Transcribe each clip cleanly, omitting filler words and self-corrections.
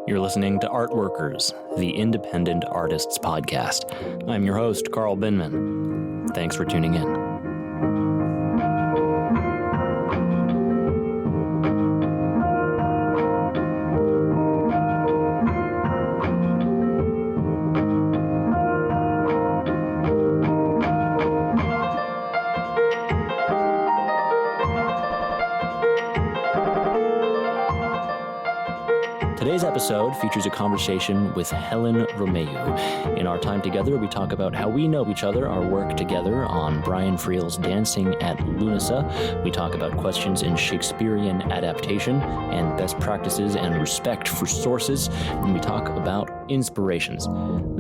You're listening to Art Workers, the Independent Artists Podcast. I'm your host, Carl Binman. Thanks for tuning in. Today's episode features a conversation with Helen Romeu. In our time together, we talk about how we know each other, our work together on Brian Friel's Dancing at Lughnasa. We talk about questions in Shakespearean adaptation and best practices and respect for sources. And we talk about inspirations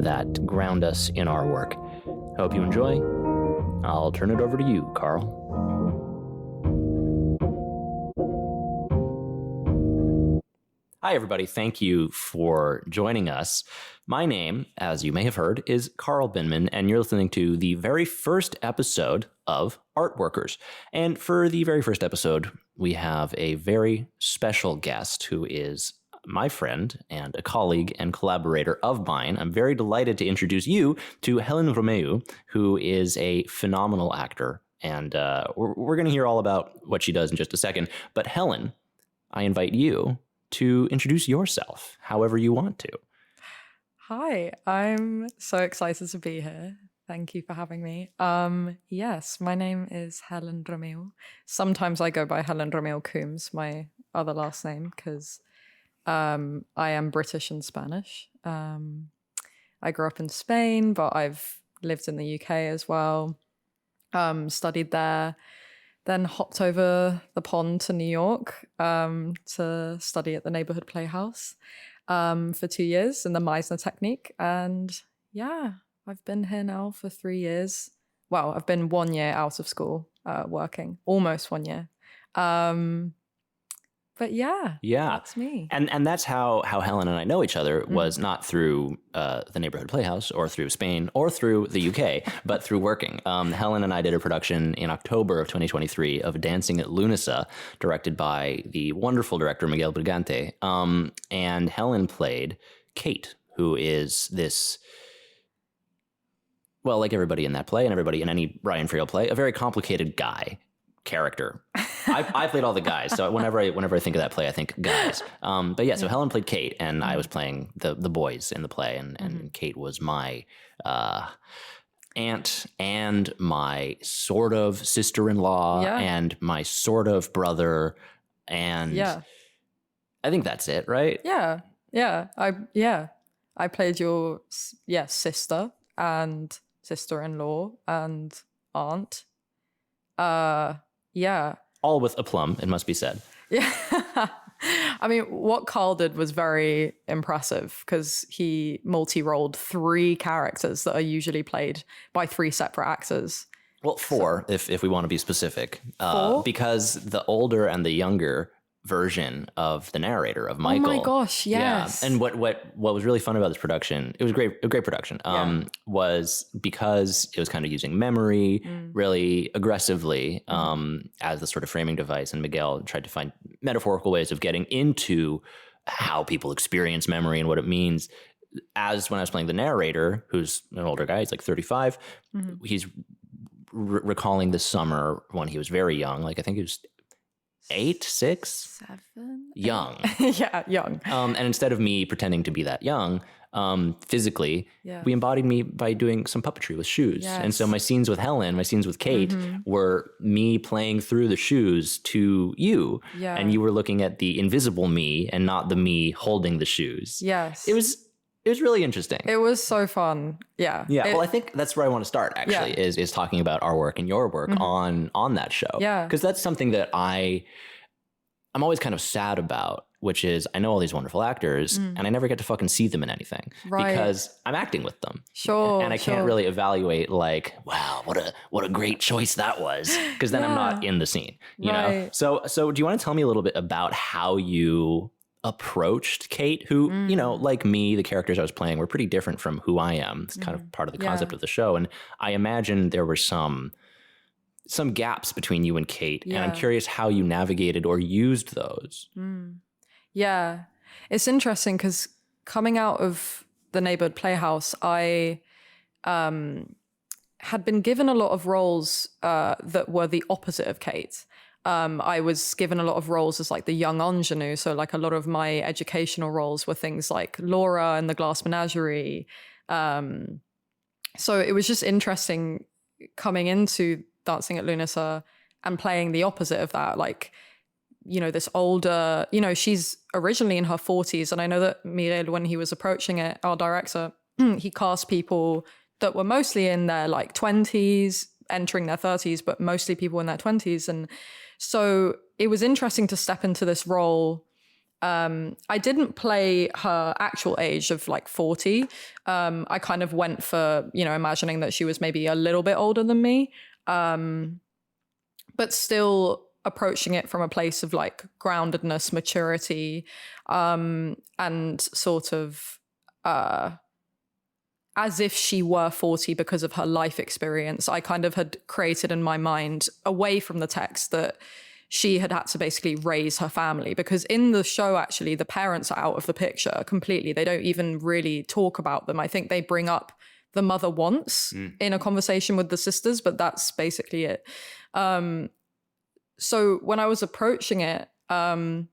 that ground us in our work. Hope you enjoy. I'll turn it over to you, Carl. Hi, everybody. Thank you for joining us. My name, as you may have heard, is Carl Binman, and you're listening to the very first episode of Art Workers. And for the very first episode, we have a very special guest who is my friend and a colleague and collaborator of mine. I'm very delighted to introduce you to Helen Romeu, who is a phenomenal actor. And we're going to hear all about what she does in just a second. But Helen, I invite you to introduce yourself however you want to. Hi, I'm so excited to be here. Thank you for having me. Yes, my name is Helen Romeu. Sometimes I go by Helen Romeu Coombs, my other last name, because I am British and Spanish. I grew up in Spain, but I've lived in the UK as well, studied there. Then hopped over the pond to New York to study at the Neighborhood Playhouse for 2 years in the Meisner technique. And yeah, I've been here now for 3 years. Well, I've been 1 year out of school working, almost 1 year. But yeah, that's me. And that's how Helen and I know each other, was not through the Neighborhood Playhouse or through Spain or through the UK, but through working. Helen and I did a production in October of 2023 of Dancing at Lughnasa, directed by the wonderful director Miguel Bregante. And Helen played Kate, who is this, well, like everybody in that play and everybody in any Brian Friel play, a very complicated guy character. I played all the guys, so whenever I think of that play, I think guys. But yeah, so Helen played Kate, and I was playing the boys in the play, and Kate was my aunt and my sort of sister-in-law and my sort of brother, and I think that's it, right? I played your sister and sister-in-law and aunt. All with aplomb, it must be said. Yeah. I mean, what Carl did was very impressive because he multi-rolled 3 characters that are usually played by 3 separate actors. Well, 4, if we want to be specific. 4? Because the older and the younger version of the narrator, of Michael. Oh my gosh, yes. Yeah. And what was really fun about this production, it was a great production, was because it was kind of using memory really aggressively as the sort of framing device. And Miguel tried to find metaphorical ways of getting into how people experience memory and what it means. As when I was playing the narrator, who's an older guy, he's like 35, he's recalling the summer when he was very young. Like I think he was 8, 6, 7, young. Yeah, young. And instead of me pretending to be that young, physically, we embodied me by doing some puppetry with shoes. Yes. And so my scenes with Helen, my scenes with Kate were me playing through the shoes to you. Yeah. And you were looking at the invisible me and not the me holding the shoes. Yes. It was really interesting. It was so fun. Yeah. Yeah. Well, I think that's where I want to start, actually, is talking about our work and your work on that show. Yeah. Because that's something that I'm always kind of sad about, which is I know all these wonderful actors and I never get to fucking see them in anything because I'm acting with them. Sure. And I can't really evaluate like, wow, what a great choice that was. Because then I'm not in the scene, you know? So do you want to tell me a little bit about how you approached Kate, who, you know, like me, the characters I was playing were pretty different from who I am. It's kind of part of the concept of the show. And I imagine there were some gaps between you and Kate. And I'm curious how you navigated or used those. Yeah. It's interesting because coming out of the neighborhood playhouse, I had been given a lot of roles that were the opposite of Kate. I was given a lot of roles as like the young ingenue. So like a lot of my educational roles were things like Laura and the Glass Menagerie. So it was just interesting coming into Dancing at Lughnasa and playing the opposite of that. Like, you know, this older, you know, she's originally in her 40s. And I know that Miguel, when he was approaching it, our director, he cast people that were mostly in their like 20s, entering their 30s, but mostly people in their 20s. And so it was interesting to step into this role. I didn't play her actual age of like 40. I kind of went for, you know, imagining that she was maybe a little bit older than me, but still approaching it from a place of like groundedness, maturity, and sort of as if she were 40 because of her life experience. I kind of had created in my mind, away from the text, that she had to basically raise her family, because in the show, actually, the parents are out of the picture completely. They don't even really talk about them. I think they bring up the mother once in a conversation with the sisters, but that's basically it. So when I was approaching it, I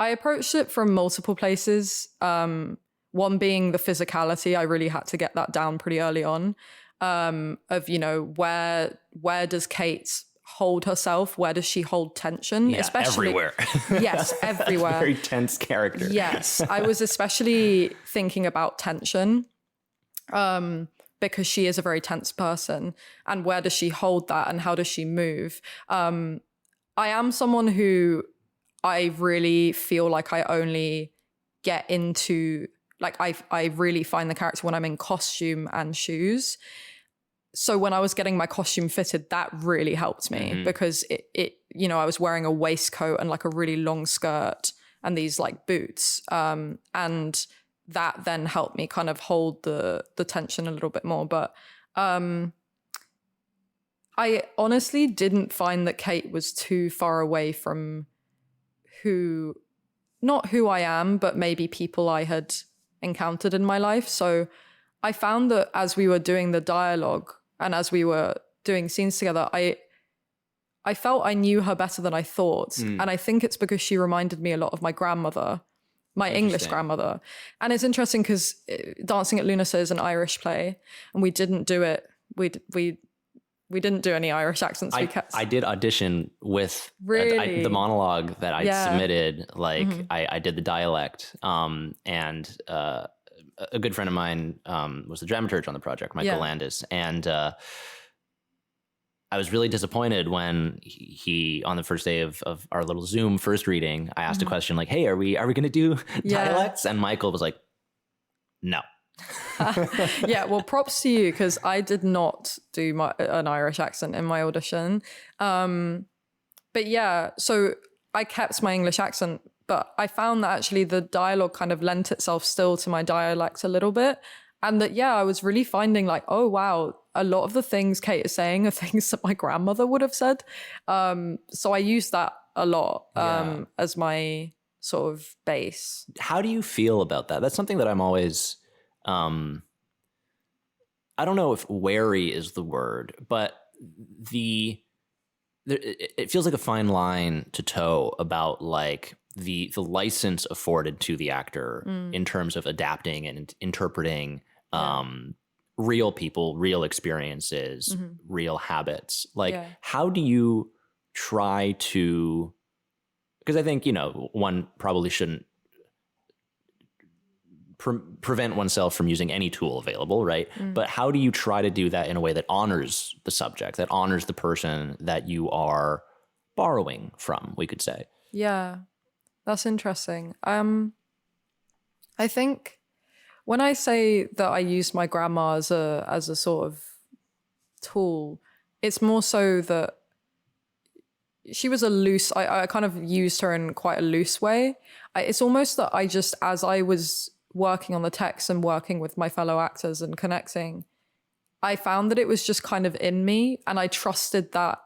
approached it from multiple places. One being the physicality. I really had to get that down pretty early on, of, you know, where does Kate hold herself? Where does she hold tension? Yeah, especially everywhere. Yes, everywhere. Very tense character. Yes, I was especially thinking about tension, because she is a very tense person. And where does she hold that, and how does she move? I am someone who I really feel like I only get into, like, I really find the character when I'm in costume and shoes. So when I was getting my costume fitted, that really helped me, because it, you know, I was wearing a waistcoat and like a really long skirt and these like boots. And that then helped me kind of hold the tension a little bit more. But I honestly didn't find that Kate was too far away from not who I am, but maybe people I had encountered in my life. So I found that as we were doing the dialogue and as we were doing scenes together, I felt I knew her better than I thought. And I think it's because she reminded me a lot of my grandmother, my English grandmother. And it's interesting because Dancing at Lughnasa is an Irish play, and we didn't do it. We didn't do any Irish accents. I did audition with really? The monologue that I submitted. Like I did the dialect, and a good friend of mine was the dramaturge on the project, Michael Landis, and I was really disappointed when he on the first day of our little Zoom first reading, I asked a question like, "Hey, are we going to do dialects?" And Michael was like, "No." Yeah, well, props to you, because I did not do an Irish accent in my audition. But yeah, so I kept my English accent, but I found that actually the dialogue kind of lent itself still to my dialect a little bit. And that, I was really finding like, oh, wow, a lot of the things Kate is saying are things that my grandmother would have said. So I used that a lot as my sort of base. How do you feel about that? That's something that I'm always... I don't know if wary is the word, but it feels like a fine line to toe about like the license afforded to the actor in terms of adapting and interpreting real people, real experiences, real habits. Like, how do you try to, because I think, you know, one probably shouldn't prevent oneself from using any tool available, right? But how do you try to do that in a way that honors the subject, that honors the person that you are borrowing from, we could say? Yeah, that's interesting. I think when I say that I use my grandma as a sort of tool, it's more so that she was I kind of used her in quite a loose way. It's almost that I just, as I was working on the text and working with my fellow actors and connecting, I found that it was just kind of in me, and I trusted that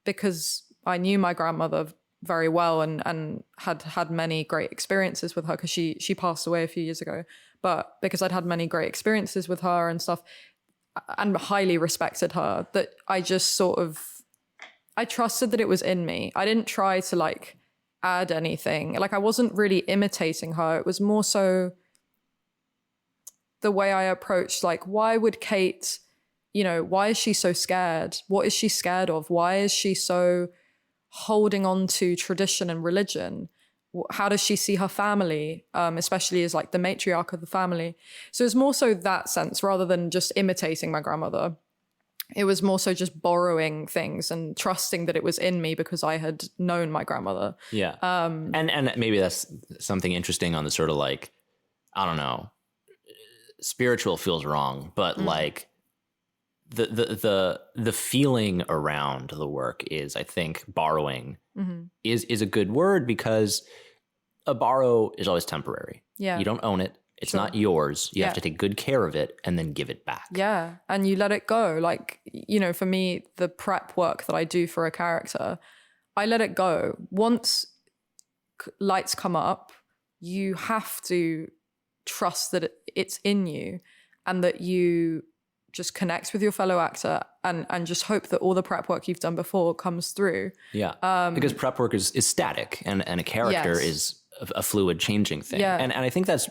because I knew my grandmother very well and had many great experiences with her, because she passed away a few years ago. But because I'd had many great experiences with her and stuff, and highly respected her, that I just sort of, I trusted that it was in me. I didn't try to like add anything. Like I wasn't really imitating her. It was more so the way I approached, like, why would Kate, you know, why is she so scared? What is she scared of? Why is she so holding on to tradition and religion? How does she see her family, especially as like the matriarch of the family? So it's more so that sense rather than just imitating my grandmother. It was more so just borrowing things and trusting that it was in me because I had known my grandmother. Yeah. And maybe that's something interesting on the sort of like, I don't know, spiritual feels wrong, but like the feeling around the work is, I think, borrowing is a good word, because a borrow is always temporary. Yeah. You don't own it. It's not yours. You have to take good care of it and then give it back. Yeah. And you let it go. Like, you know, for me, the prep work that I do for a character, I let it go. Once lights come up, you have to trust that it's in you, and that you just connect with your fellow actor and just hope that all the prep work you've done before comes through. Yeah. Because prep work is static, and a character is a fluid, changing thing. Yeah. And I think that's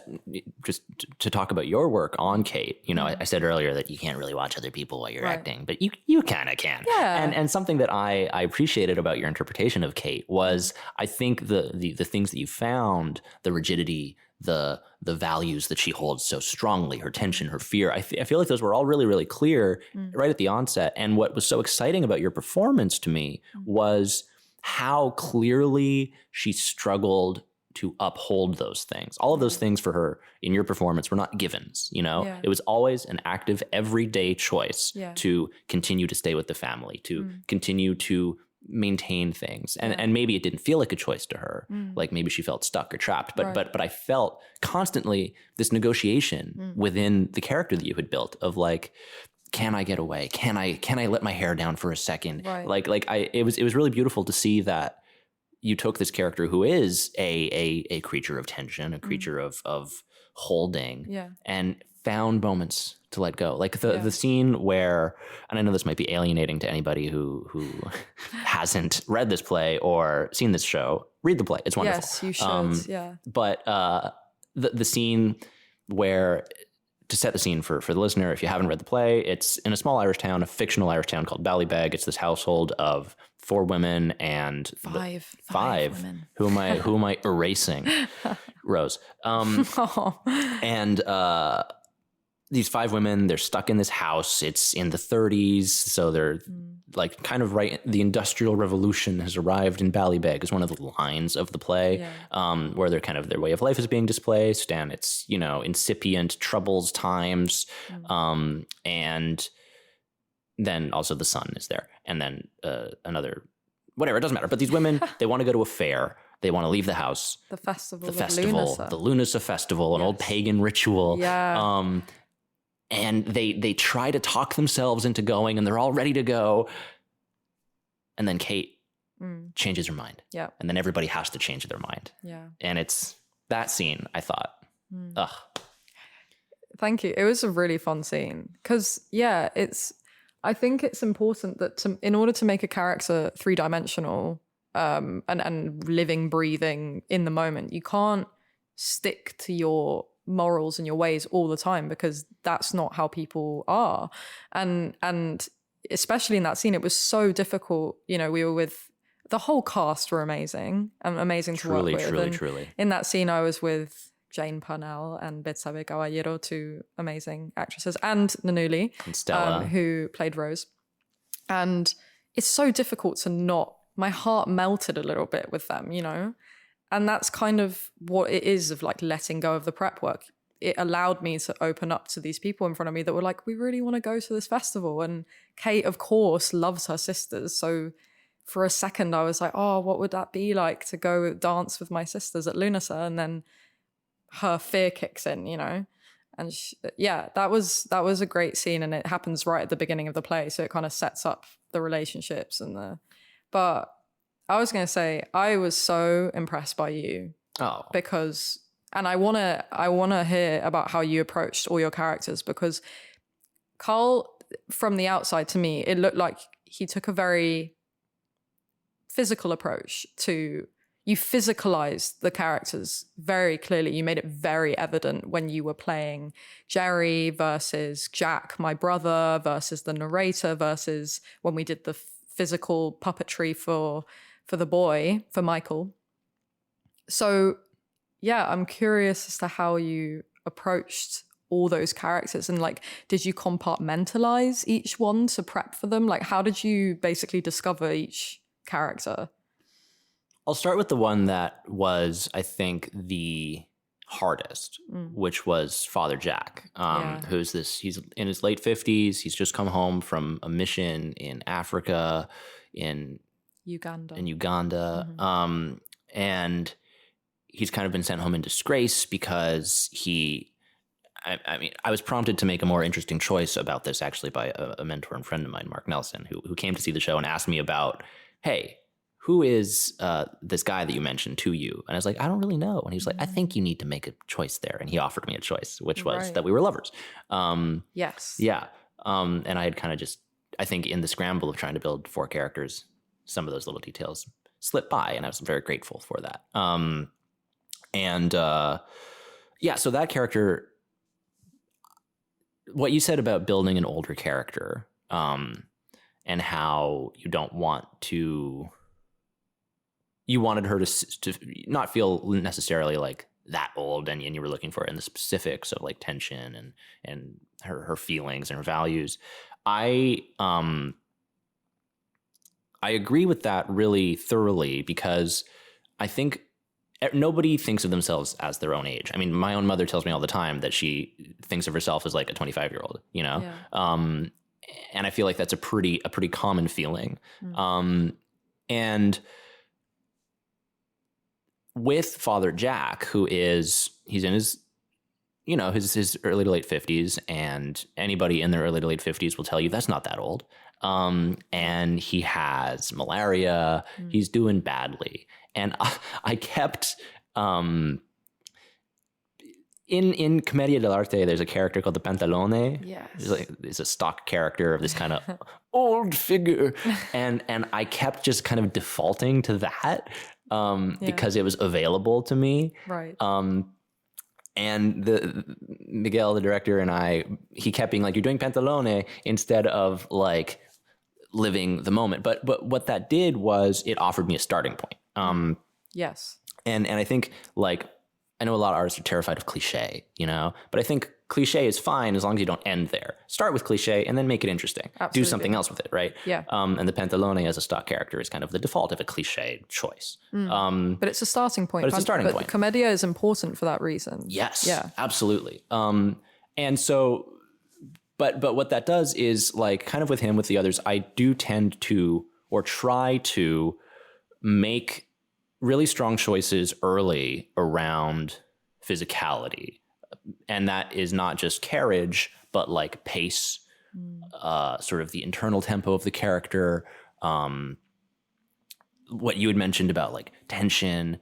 just to talk about your work on Kate. You know, I said earlier that you can't really watch other people while you're acting, but you kind of can. Yeah. And something that I appreciated about your interpretation of Kate was, I think the things that you found, the rigidity, the values that she holds so strongly, her tension, her fear, I feel like those were all really, really clear right at the onset. And what was so exciting about your performance to me was how clearly she struggled to uphold those things. All of those things for her in your performance were not givens, you know? Yeah. It was always an active, everyday choice to continue to stay with the family, to continue to maintain things. And maybe it didn't feel like a choice to her. Like maybe she felt stuck or trapped, but I felt constantly this negotiation within the character that you had built of like, can I get away? Can I let my hair down for a second? Right. It was really beautiful to see that you took this character who is a creature of tension, a creature of holding, and found moments to let go. Like the scene where, and I know this might be alienating to anybody who hasn't read this play or seen this show. Read the play; it's wonderful. Yes, you should. But the scene where, to set the scene for the listener, if you haven't read the play, it's in a small Irish town, a fictional Irish town called Ballybeg. It's this household of 4 women and five women. Who am I erasing? Rose. And these 5 women, they're stuck in this house. It's in the 30s, so they're like kind of right. The Industrial Revolution has arrived in Ballybeg is one of the lines of the play, where they're kind of their way of life is being displaced, and it's, you know, incipient troubles times, and then also the sun is there, and then another, whatever, it doesn't matter. But these women, they want to go to a fair. They want to leave the house. The festival, the Lughnasa festival, an old pagan ritual. Yeah. And they try to talk themselves into going, and they're all ready to go. And then Kate changes her mind. Yeah. And then everybody has to change their mind. Yeah. And it's that scene, I thought, ugh. Thank you. It was a really fun scene. Because, I think it's important that in order to make a character 3-dimensional and living, breathing in the moment, you can't stick to your morals and your ways all the time, because that's not how people are. And especially in that scene, it was so difficult. You know, we were with the whole cast were amazing to work with. Truly. In that scene, I was with Jane Purnell and Bethsabé Caballero, 2 amazing actresses, and Nanouli, and Stella, who played Rose. And it's so difficult to not. My heart melted a little bit with them, you know. And that's kind of what it is of like letting go of the prep work. It allowed me to open up to these people in front of me that were like, we really want to go to this festival. And Kate, of course, loves her sisters. So for a second, I was like, oh, what would that be like to go dance with my sisters at Lughnasa? And then her fear kicks in, you know? And that was a great scene. And it happens right at the beginning of the play. So it kind of sets up the relationships but I was going to say, I was so impressed by you because, and I want to hear about how you approached all your characters, because Carl, from the outside to me, it looked like he took a very physical approach to, you physicalized the characters very clearly. You made it very evident when you were playing Jerry versus Jack, my brother, versus the narrator, versus when we did the physical puppetry for the boy, for Michael. So yeah, I'm curious as to how you approached all those characters, and like, did you compartmentalize each one to prep for them? Like, how did you basically discover each character? I'll start with the one that was, I think, the hardest, which was Father Jack, he's in his late 50s. He's just come home from a mission in Africa, in Uganda. And he's kind of been sent home in disgrace because I was prompted to make a more interesting choice about this actually by a mentor and friend of mine, Mark Nelson, who came to see the show and asked me about, hey, who is this guy that you mentioned to you? And I was like, I don't really know. And he was like, I think you need to make a choice there. And he offered me a choice, which was that we were lovers. Yes. Yeah. And I had kind of just, I think in the scramble of trying to build 4 characters, some of those little details slipped by, and I was very grateful for that. So that character, what you said about building an older character, and how you don't want to, you wanted her to not feel necessarily like that old, and you were looking for it in the specifics of like tension and her feelings and her values. I agree with that really thoroughly, because I think nobody thinks of themselves as their own age. I mean, my own mother tells me all the time that she thinks of herself as like a 25-year-old, you know? Yeah. And I feel like that's a pretty common feeling. And with Father Jack, he's in his, his early to late 50s, and anybody in their early to late 50s will tell you that's not that old. And he has malaria. He's doing badly. And I kept, in Commedia dell'arte, there's a character called the Pantalone. Yes. It's a stock character of this kind of old figure. And I kept just kind of defaulting to that, because it was available to me. Right. And Miguel, the director, and he kept being like, you're doing Pantalone instead of like living the moment. But what that did was it offered me a starting point. Yes. And I think, like, I know a lot of artists are terrified of cliche, but I think cliche is fine as long as you don't end there. Start with cliche and then make it interesting. Absolutely. Do something else with it, right? Yeah. And the Pantalone as a stock character is kind of the default of a cliche choice. But it's a starting point. But it's a starting point. Commedia is important for that reason. Yes. Yeah. Absolutely. And so, but what that does is, like, kind of with him, with the others, I do tend to, or try to, make really strong choices early around physicality. And that is not just carriage, but like pace, sort of the internal tempo of the character, what you had mentioned about like tension,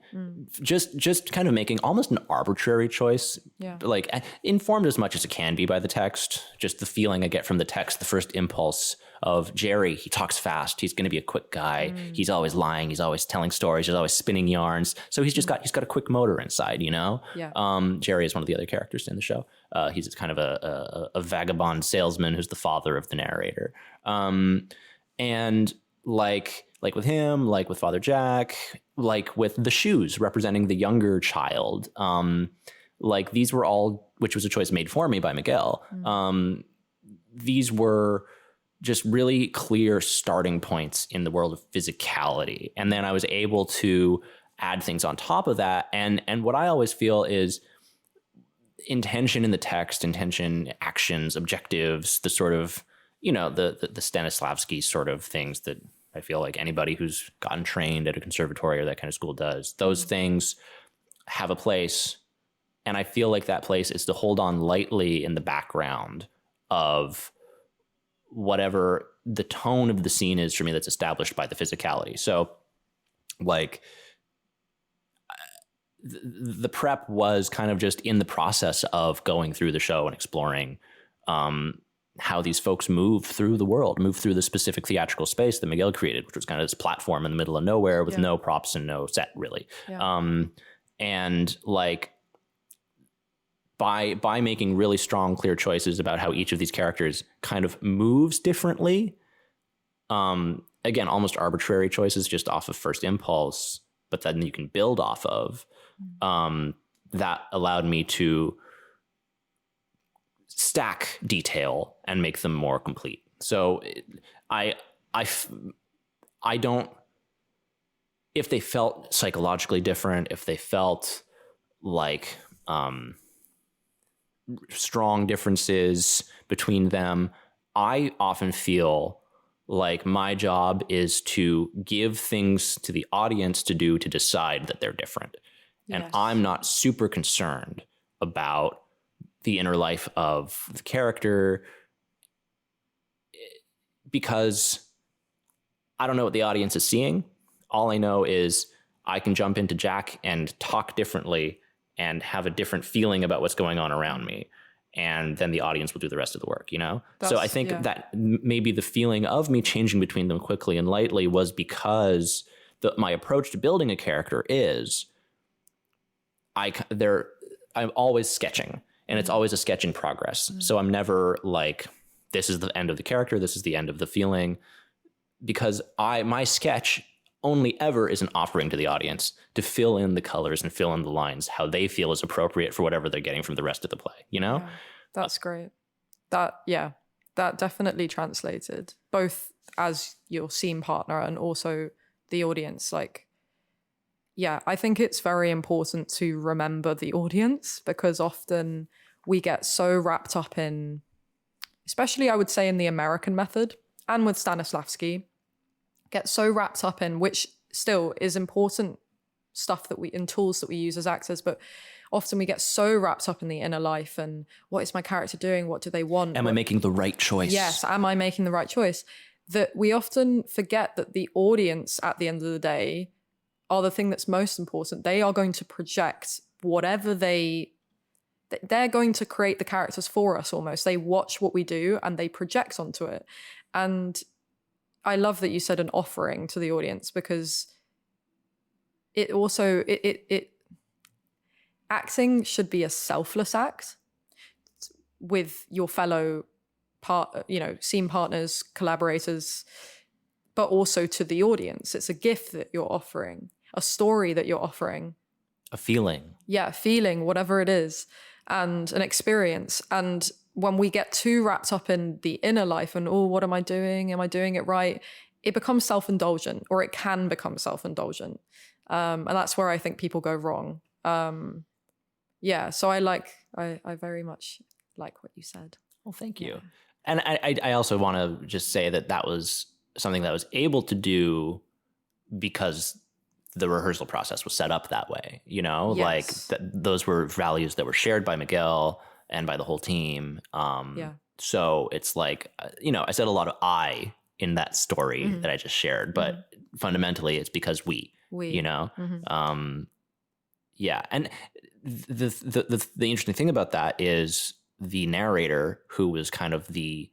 just kind of making almost an arbitrary choice, like informed as much as it can be by the text. Just the feeling I get from the text, the first impulse of Jerry, he talks fast. He's going to be a quick guy. He's always lying. He's always telling stories. He's always spinning yarns. So he's got a quick motor inside, Yeah. Jerry is one of the other characters in the show. He's kind of a vagabond salesman who's the father of the narrator. And like with him, like with Father Jack, like with the shoes representing the younger child, like these were all, which was a choice made for me by Miguel. These were just really clear starting points in the world of physicality. And then I was able to add things on top of that. And what I always feel is intention in the text, intention, actions, objectives, the sort of, the Stanislavski sort of things that I feel like anybody who's gotten trained at a conservatory or that kind of school does. Those things have a place. And I feel like that place is to hold on lightly in the background of whatever the tone of the scene is for me that's established by the physicality. So like the prep was kind of just in the process of going through the show and exploring how these folks move through the world, move through the specific theatrical space that Miguel created, which was kind of this platform in the middle of nowhere with no props and no set, really. And like by making really strong, clear choices about how each of these characters kind of moves differently, again, almost arbitrary choices just off of first impulse, but then you can build off of, that allowed me to stack detail and make them more complete. So I don't, if they felt psychologically different, if they felt like strong differences between them, I often feel like my job is to give things to the audience to do to decide that they're different. Yes. And I'm not super concerned about the inner life of the character because I don't know what the audience is seeing. All I know is I can jump into Jack and talk differently and have a different feeling about what's going on around me. And then the audience will do the rest of the work, you know? So I think that maybe the feeling of me changing between them quickly and lightly was because my approach to building a character is I'm always sketching, and it's always a sketch in progress. So I'm never like, this is the end of the character, this is the end of the feeling, because my sketch only ever is an offering to the audience to fill in the colors and fill in the lines how they feel is appropriate for whatever they're getting from the rest of the play, you know? Yeah, that's great. That definitely translated, both as your scene partner and also the audience. Like, yeah, I think it's very important to remember the audience, because often we get so wrapped up in, especially I would say in the American method and with Stanislavski, get so wrapped up in, which still is important stuff in tools that we use as actors, but often we get so wrapped up in the inner life and what is my character doing? What do they want? Am I making the right choice? Yes, am I making the right choice? That we often forget that the audience at the end of the day are the thing that's most important. They are going to project whatever they're going to create the characters for us almost. They watch what we do and they project onto it. And I love that you said an offering to the audience, because it also, acting should be a selfless act with your fellow scene partners, collaborators, but also to the audience. It's a gift that you're offering, a story that you're offering. A feeling. Yeah, a feeling, whatever it is, and an experience. And when we get too wrapped up in the inner life and, oh, what am I doing? Am I doing it right? It becomes self-indulgent, or it can become self-indulgent. And that's where I think people go wrong. So I very much like what you said. Well, thank you. And I also want to just say that was something that I was able to do because the rehearsal process was set up that way, you know, yes. Like those were values that were shared by Miguel and by the whole team. So it's like, I said a lot of I in that story that I just shared, but fundamentally it's because we. You know? And the interesting thing about that is the narrator, who was kind of the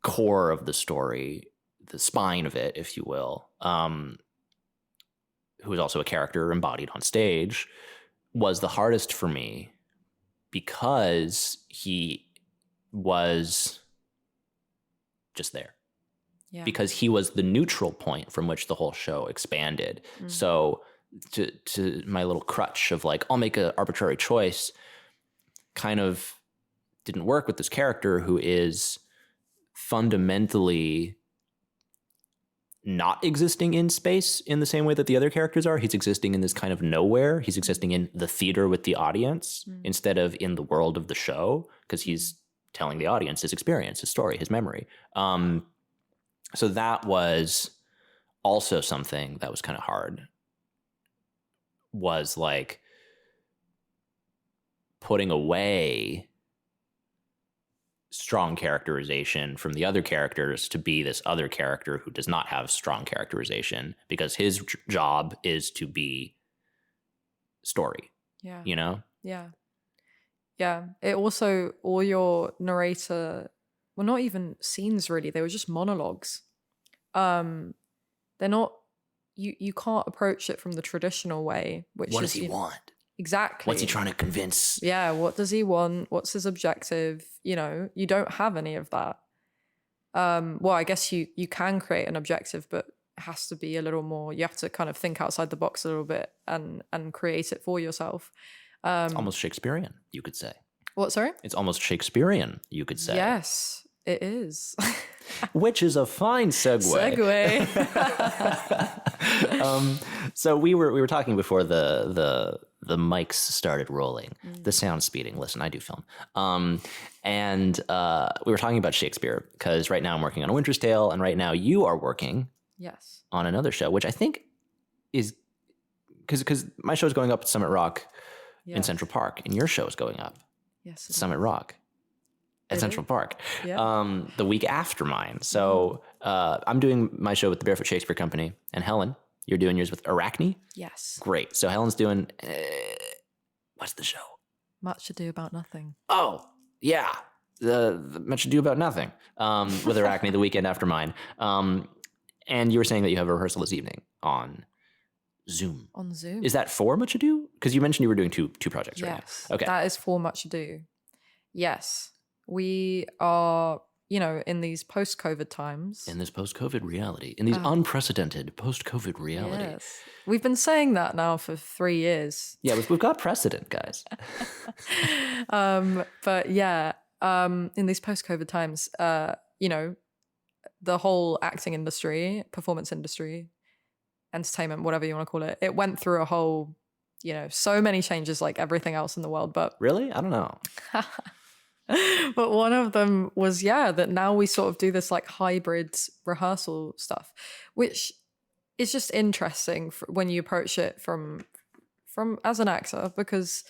core of the story, the spine of it, if you will, who was also a character embodied on stage, was the hardest for me because he was just there. Yeah. Because he was the neutral point from which the whole show expanded. So to my little crutch of like, I'll make an arbitrary choice, kind of didn't work with this character who is fundamentally not existing in space in the same way that the other characters are. He's existing in this kind of nowhere. He's existing in the theater with the audience instead of in the world of the show, because he's telling the audience his experience, his story, his memory. So that was also something that was kind of hard, was like putting away strong characterization from the other characters to be this other character who does not have strong characterization because his job is to be story. Yeah. You know? Yeah. Yeah. It also, all your narrator, well, not even scenes really, they were just monologues. They're not, you can't approach it from the traditional way, which What is, does he want? Exactly. What's he trying to convince? Yeah, what does he want? What's his objective? You know, you don't have any of that. Well, I guess you can create an objective, but it has to be a little more, you have to kind of think outside the box a little bit and create it for yourself. It's almost Shakespearean, you could say. What, sorry? It's almost Shakespearean, you could say. Yes, it is. Which is a fine segue. So we were talking before the mics started rolling, the sound speeding. Listen, I do film. And we were talking about Shakespeare because right now I'm working on A Winter's Tale, and right now you are working Yes. on another show, which I think is because my show is going up at Summit Rock in Central Park, and your show is going up Yes, at Summit Rock at Central Park Yeah. the week after mine. So I'm doing my show with the Barefoot Shakespeare Company, and Helen, you're doing yours with Arachne? Yes. Great. So Helen's doing, what's the show? Much Ado About Nothing. Oh, yeah. The Much Ado About Nothing with Arachne the weekend after mine. And you were saying that you have a rehearsal this evening on Zoom. On Zoom. Is that for Much Ado? Because you mentioned you were doing two projects right Yes. now. Okay. That is for Much Ado. Yes. We are, in these post-COVID times. In this post-COVID reality. In these unprecedented post-COVID reality. Yes. We've been saying that now for 3 years. Yeah, we've got precedent, guys. But yeah, in these post-COVID times, the whole acting industry, performance industry, entertainment, whatever you want to call it, it went through a whole, so many changes like everything else in the world. But Really? I don't know. but one of them was, that now we sort of do this like hybrid rehearsal stuff, which is just interesting when you approach it from as an actor, because,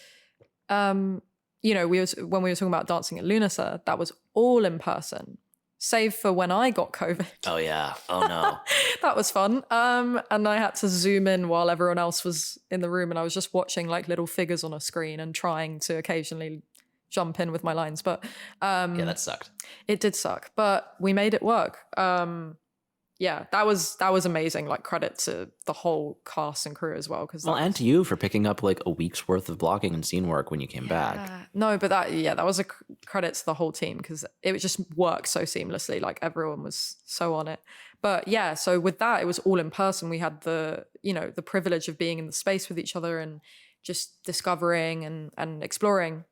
when we were talking about dancing at Lughnasa, that was all in person, save for when I got COVID. Oh, yeah. Oh, no. That was fun. And I had to zoom in while everyone else was in the room, and I was just watching like little figures on a screen and trying to occasionally jump in with my lines. But yeah, that sucked. It did suck, but we made it work. That was amazing. Like, credit to the whole cast and crew as well. And to you for picking up like a week's worth of blocking and scene work when you came back. No, but that was a credit to the whole team, because it just worked so seamlessly. Like, everyone was so on it. But yeah, so with that, it was all in person. We had the privilege of being in the space with each other and just discovering and exploring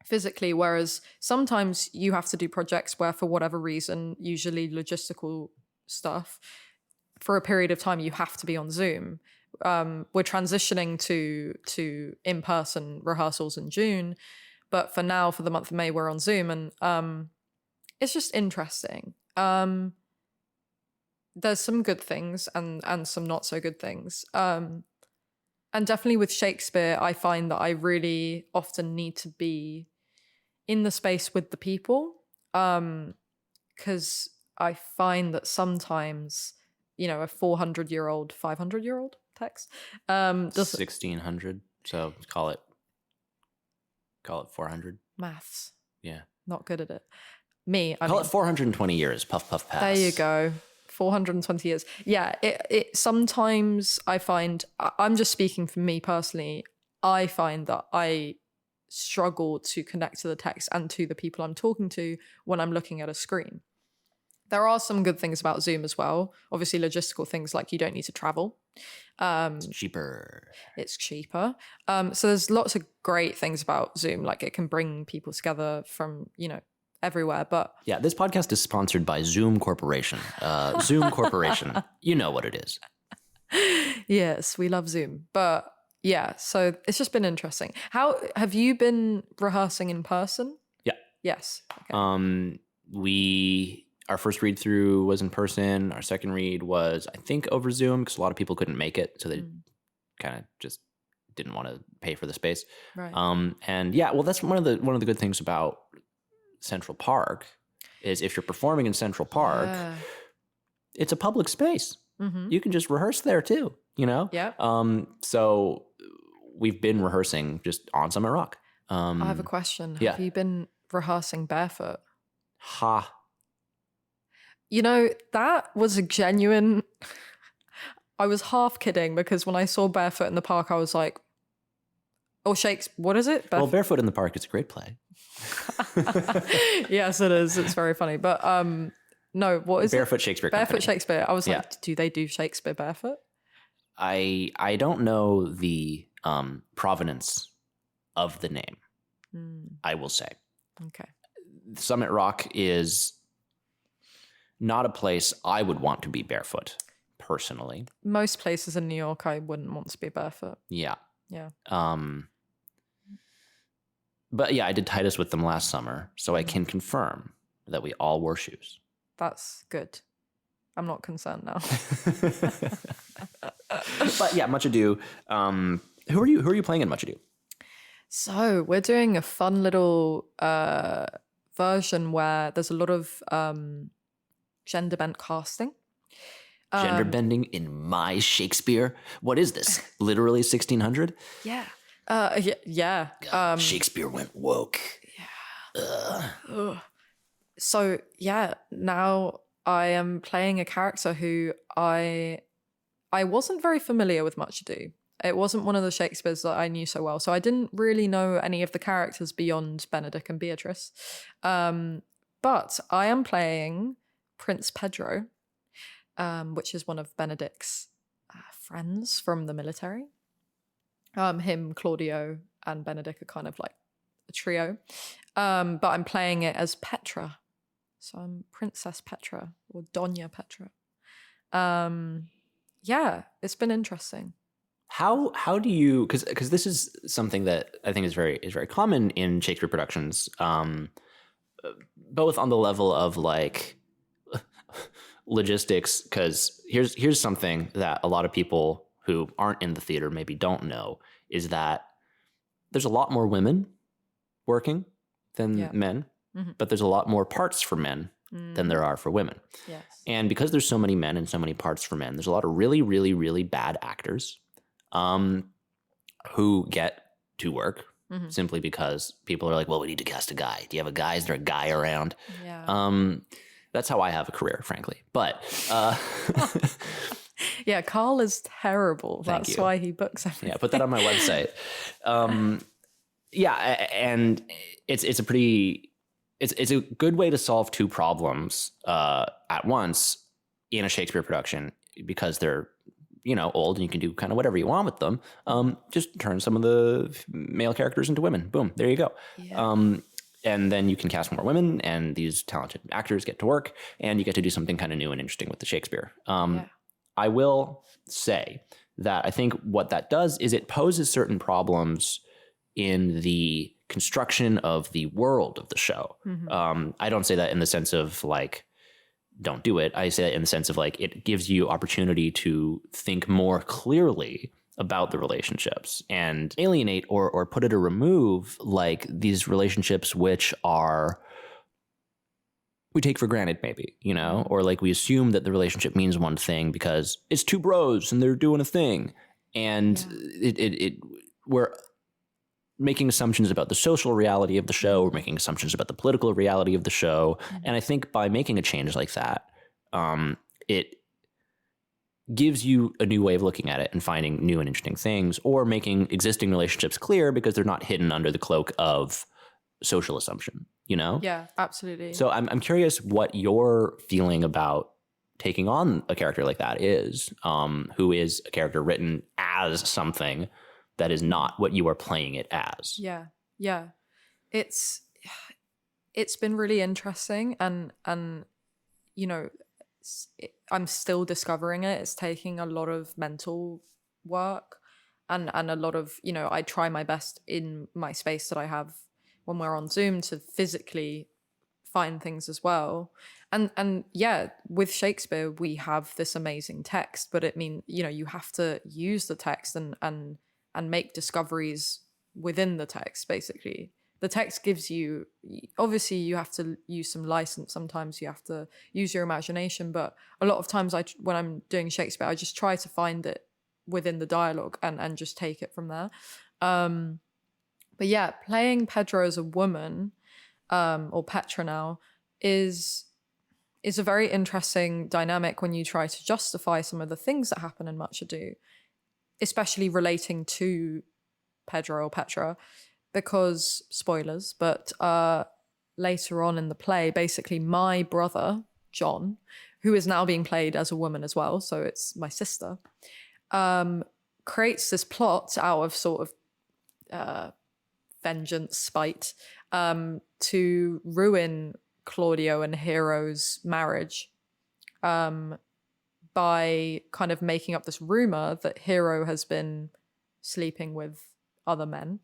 physically, whereas sometimes you have to do projects where, for whatever reason, usually logistical stuff, for a period of time you have to be on Zoom. We're transitioning to in-person rehearsals in June, but for now, for the month of May, we're on Zoom, and it's just interesting. There's some good things and some not so good things. And definitely with Shakespeare, I find that I really often need to be in the space with the people, because I find that sometimes, a 400-year-old, 500-year-old text, 1600. So call it 400. Maths. Yeah. Not good at it. Call it 420 years. Puff, puff, pass. There you go. 420 years. Yeah. It sometimes I find, I'm just speaking for me personally, I find that I struggle to connect to the text and to the people I'm talking to when I'm looking at a screen. There are some good things about Zoom as well. Obviously, logistical things like you don't need to travel. It's cheaper. It's cheaper. So there's lots of great things about Zoom. Like, it can bring people together from, everywhere. But yeah, this podcast is sponsored by Zoom Corporation. Zoom Corporation. You know what it is. Yes, we love Zoom. But yeah, so it's just been interesting. How have you been rehearsing in person? Yeah. Yes. Okay. Our first read through was in person. Our second read was, I think, over Zoom, because a lot of people couldn't make it, so they kind of just didn't want to pay for the space. Right. And yeah, well, that's one of the good things about Central Park is if you're performing in Central Park, it's a public space. You can just rehearse there too, you know? Yeah. So we've been rehearsing just on Summit Rock. I have a question. Yeah. Have you been rehearsing barefoot? Ha. You know, that was a genuine... I was half kidding because when I saw Barefoot in the park, I was like, oh, Shakespeare, what is it? Well, Barefoot in the Park is a great play. Yes, it is. It's very funny. But no, what is Barefoot it? Shakespeare Barefoot Company. Shakespeare. I was like, do they do Shakespeare barefoot? I don't know the provenance of the name, I will say. Okay. Summit Rock is not a place I would want to be barefoot, personally. Most places in New York, I wouldn't want to be barefoot. Yeah. Yeah. But yeah, I did Titus with them last summer, so I can confirm that we all wore shoes. That's good. I'm not concerned now. But yeah, Much Ado. Who are you playing in Much Ado? So we're doing a fun little version where there's a lot of gender bent casting. Gender bending in my Shakespeare? What is this? Literally 1600? Yeah. Yeah. God, Shakespeare went woke. Yeah. So yeah, now I am playing a character who I wasn't very familiar with Much Ado. It wasn't one of the Shakespeares that I knew so well. So I didn't really know any of the characters beyond Benedict and Beatrice. But I am playing Prince Pedro, which is one of Benedict's friends from the military. Him, Claudio, and Benedict are kind of like a trio. But I'm playing it as Petra. So I'm Princess Petra or Doña Petra. Yeah, it's been interesting. How do you, because this is something that I think is very common in Shakespeare productions, both on the level of like logistics, because here's something that a lot of people who aren't in the theater maybe don't know, is that there's a lot more women working than men, but there's a lot more parts for men than there are for women. Yes. And because there's so many men and so many parts for men, there's a lot of really, really, really bad actors who get to work simply because people are like, well, we need to cast a guy. Do you have a guy? Is there a guy around? Yeah. That's how I have a career, frankly. But yeah, Carl is terrible. Thank That's you. why he books everything. Yeah, put that on my website. Yeah, and it's a good way to solve two problems at once in a Shakespeare production, because they're old and you can do kind of whatever you want with them. Just turn some of the male characters into women. Boom, there you go. Yeah. And then you can cast more women, and these talented actors get to work, and you get to do something kind of new and interesting with the Shakespeare. I will say that I think what that does is it poses certain problems in the construction of the world of the show. I don't say that in the sense of like, don't do it. I say that in the sense of like, it gives you opportunity to think more clearly about the relationships and alienate or put it or remove like these relationships which are, we take for granted maybe, or like we assume that the relationship means one thing because it's two bros and they're doing a thing. And we're making assumptions about the social reality of the show. We're making assumptions about the political reality of the show. And I think by making a change like that, it gives you a new way of looking at it and finding new and interesting things, or making existing relationships clear because they're not hidden under the cloak of social assumption, Yeah, absolutely. So I'm curious what your feeling about taking on a character like that is, who is a character written as something that is not what you are playing it as. Yeah. It's been really interesting, and I'm still discovering it. It's taking a lot of mental work and a lot of, I try my best in my space that I have when we're on Zoom to physically find things as well. And yeah, with Shakespeare, we have this amazing text, but it means, you have to use the text and make discoveries within the text, basically. the text gives you, obviously you have to use some license. Sometimes you have to use your imagination, but a lot of times when I'm doing Shakespeare, I just try to find it within the dialogue and just take it from there. But yeah, playing Pedro as a woman, or Petra now, is a very interesting dynamic when you try to justify some of the things that happen in Much Ado, especially relating to Pedro or Petra, because spoilers, but later on in the play, basically my brother, John, who is now being played as a woman as well, so it's my sister, creates this plot out of sort of vengeance, spite, to ruin Claudio and Hero's marriage, by kind of making up this rumor that Hero has been sleeping with other men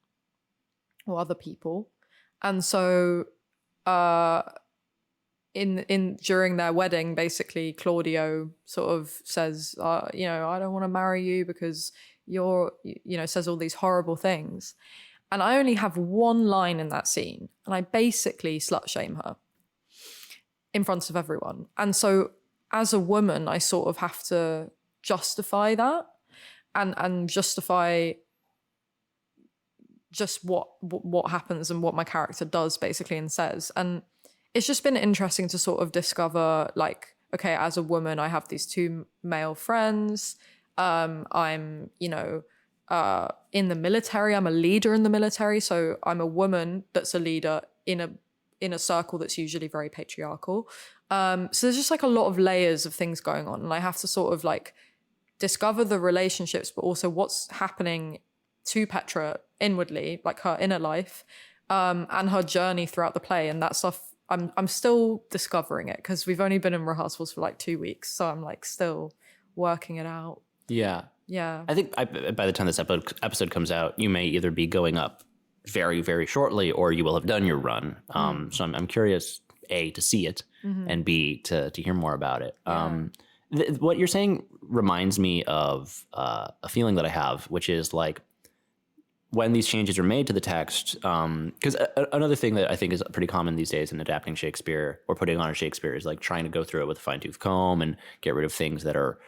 or other people. And so in during their wedding, basically Claudio sort of says, I don't want to marry you because says all these horrible things. And I only have one line in that scene, and I basically slut shame her in front of everyone. And so as a woman, I sort of have to justify that and justify just what happens and what my character does basically and says. And it's just been interesting to sort of discover, like, okay, as a woman, I have these two male friends. I'm, in the military. I'm a leader in the military. So I'm a woman that's a leader in a circle that's usually very patriarchal. So there's just like a lot of layers of things going on. And I have to sort of like discover the relationships, but also what's happening to Petra inwardly, like her inner life, and her journey throughout the play. And that stuff, I'm still discovering it because we've only been in rehearsals for like 2 weeks. So I'm like still working it out. Yeah. Yeah. I think by the time this episode comes out, you may either be going up very, very shortly, or you will have done your run. So I'm curious, A, to see it, and B, to hear more about it. Yeah. What you're saying reminds me of a feeling that I have, which is like when these changes are made to the text, because another thing that I think is pretty common these days in adapting Shakespeare or putting on a Shakespeare is like trying to go through it with a fine-tooth comb and get rid of things that are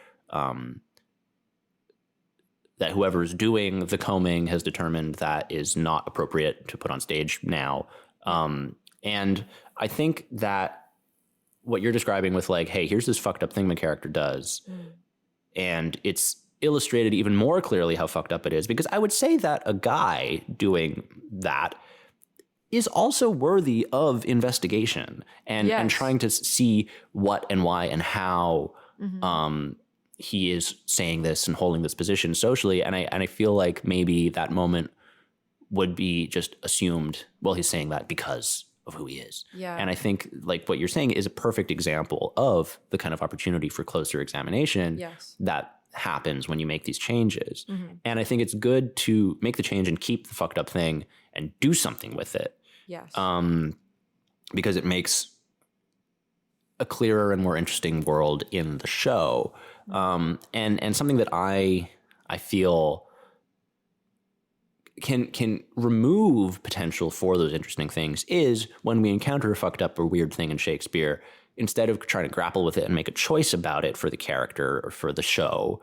that whoever's doing the combing has determined that is not appropriate to put on stage now. And I think that what you're describing with like, hey, here's this fucked up thing my character does, and it's illustrated even more clearly how fucked up it is, because I would say that a guy doing that is also worthy of investigation and trying to see what and why and how he is saying this and holding this position socially. And I feel like maybe that moment would be just assumed, well, he's saying that because of who he is. Yeah. And I think like what you're saying is a perfect example of the kind of opportunity for closer examination that happens when you make these changes. And I think it's good to make the change and keep the fucked up thing and do something with it. Yes. Because it makes a clearer and more interesting world in the show. And something that I feel can remove potential for those interesting things is when we encounter a fucked up or weird thing in Shakespeare, instead of trying to grapple with it and make a choice about it for the character or for the show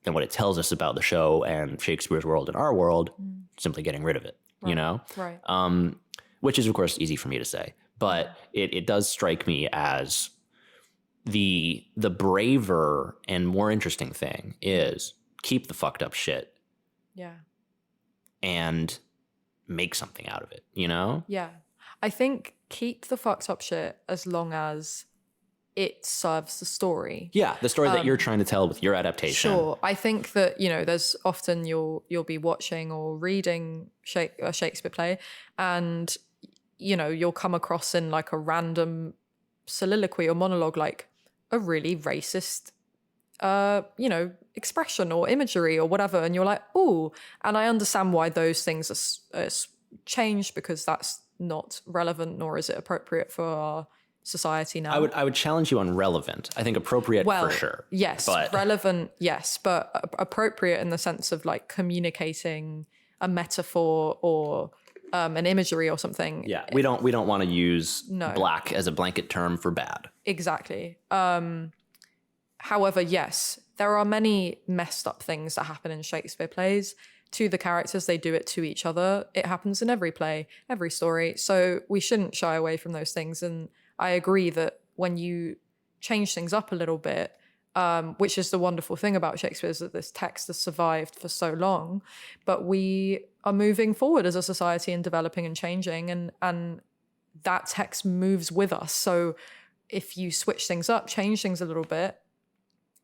and what it tells us about the show and Shakespeare's world and our world, simply getting rid of it, you know? Right. Which is, of course, easy for me to say. But it does strike me as the braver and more interesting thing is keep the fucked up shit. Yeah. And make something out of it, you know? Yeah. I think keep the fucked up shit as long as it serves the story. Yeah, the story that you're trying to tell with your adaptation. Sure. I think that, there's often you'll be watching or reading a Shakespeare play and, you'll come across in like a random soliloquy or monologue, like a really racist, expression or imagery or whatever. And you're like, ooh, and I understand why those things are changed because that's not relevant, nor is it appropriate for our society now. I would challenge you on relevant. I think appropriate for sure. Yes, but relevant, yes, but appropriate in the sense of like communicating a metaphor or an imagery or something. Yeah, we don't want to use No. black as a blanket term for bad. Exactly. However, yes, there are many messed up things that happen in Shakespeare plays to the characters. They do it to each other. It happens in every play, every story. So we shouldn't shy away from those things. And I agree that when you change things up a little bit, which is the wonderful thing about Shakespeare, is that this text has survived for so long, but we are moving forward as a society and developing and changing, and that text moves with us. So if you switch things up, change things a little bit,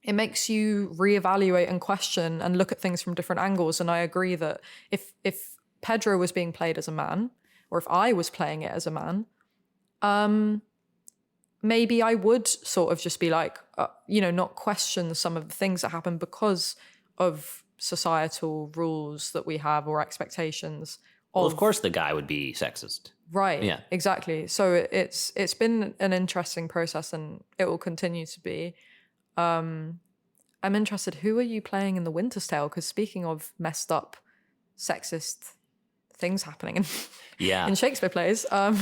it makes you reevaluate and question and look at things from different angles. And I agree that if Pedro was being played as a man, or if I was playing it as a man, maybe I would sort of just be like, not question some of the things that happen because of societal rules that we have or expectations. Well, of course the guy would be sexist. Right. Yeah. Exactly. So it's been an interesting process, and it will continue to be. I'm interested, who are you playing in The Winter's Tale? Because speaking of messed up sexist things happening in Shakespeare plays. The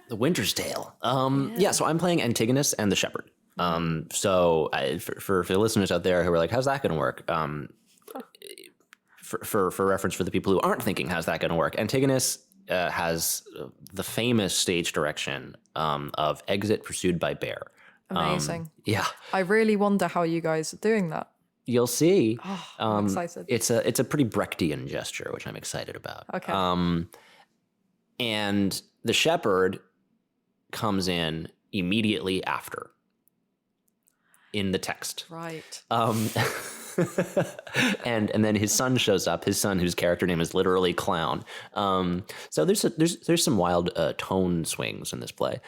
Winter's Tale. So I'm playing Antigonus and the Shepherd. For the listeners out there who are like, how's that going to work? For reference for the people who aren't thinking, how's that going to work? Antigonus has the famous stage direction of Exit Pursued by Bear. Amazing. Yeah. I really wonder how you guys are doing that. You'll see. I'm excited. It's a pretty Brechtian gesture, which I'm excited about. Okay. And the shepherd comes in immediately after in the text. Right. And then his son shows up. His son, whose character name is literally Clown. So there's some wild tone swings in this play.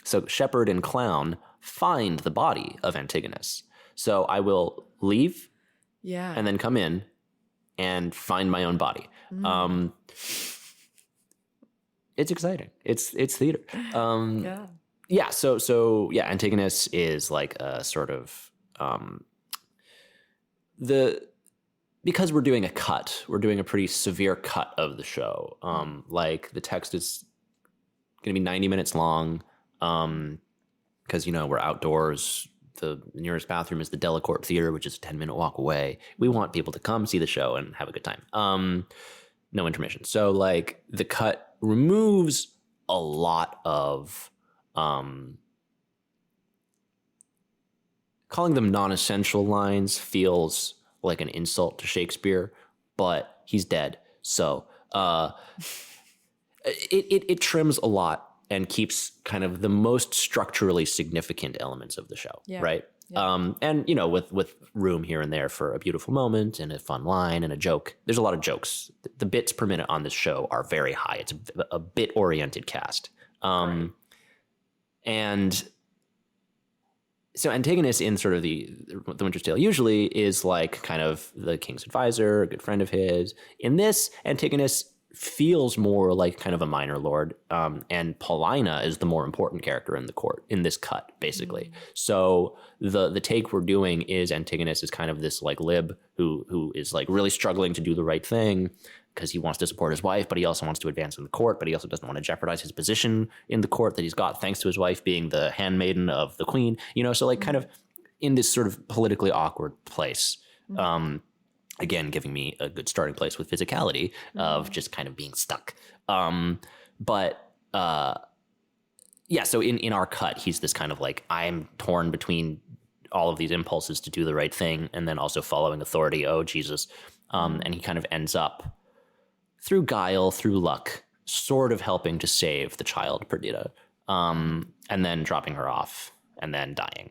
So Shepherd and Clown find the body of Antigonus. So I will leave, and then come in and find my own body. It's exciting. It's theater. So Antigonus is like a sort of because we're doing a cut, we're doing a pretty severe cut of the show. Like the text is going to be 90 minutes long because, we're outdoors. The nearest bathroom is the Delacorte Theater, which is a 10-minute walk away. We want people to come see the show and have a good time. No intermission. So like the cut removes a lot of calling them non-essential lines feels like an insult to Shakespeare, but he's dead. So it trims a lot and keeps kind of the most structurally significant elements of the show, right? Yeah. And, with room here and there for a beautiful moment and a fun line and a joke. There's a lot of jokes. The bits per minute on this show are very high. It's a bit-oriented cast. Right. And so Antigonus in sort of the Winter's Tale usually is like kind of the king's advisor, a good friend of his. In this, Antigonus feels more like kind of a minor lord, and Paulina is the more important character in the court in this cut, basically. So the take we're doing is Antigonus is kind of this like lib who is like really struggling to do the right thing because he wants to support his wife, but he also wants to advance in the court, but he also doesn't want to jeopardize his position in the court that he's got thanks to his wife being the handmaiden of the queen, so like kind of in this sort of politically awkward place. Again, giving me a good starting place with physicality of just kind of being stuck. So in our cut, he's this kind of like, I'm torn between all of these impulses to do the right thing and then also following authority. Oh, Jesus. And he kind of ends up through guile, through luck, sort of helping to save the child Perdita, and then dropping her off and then dying.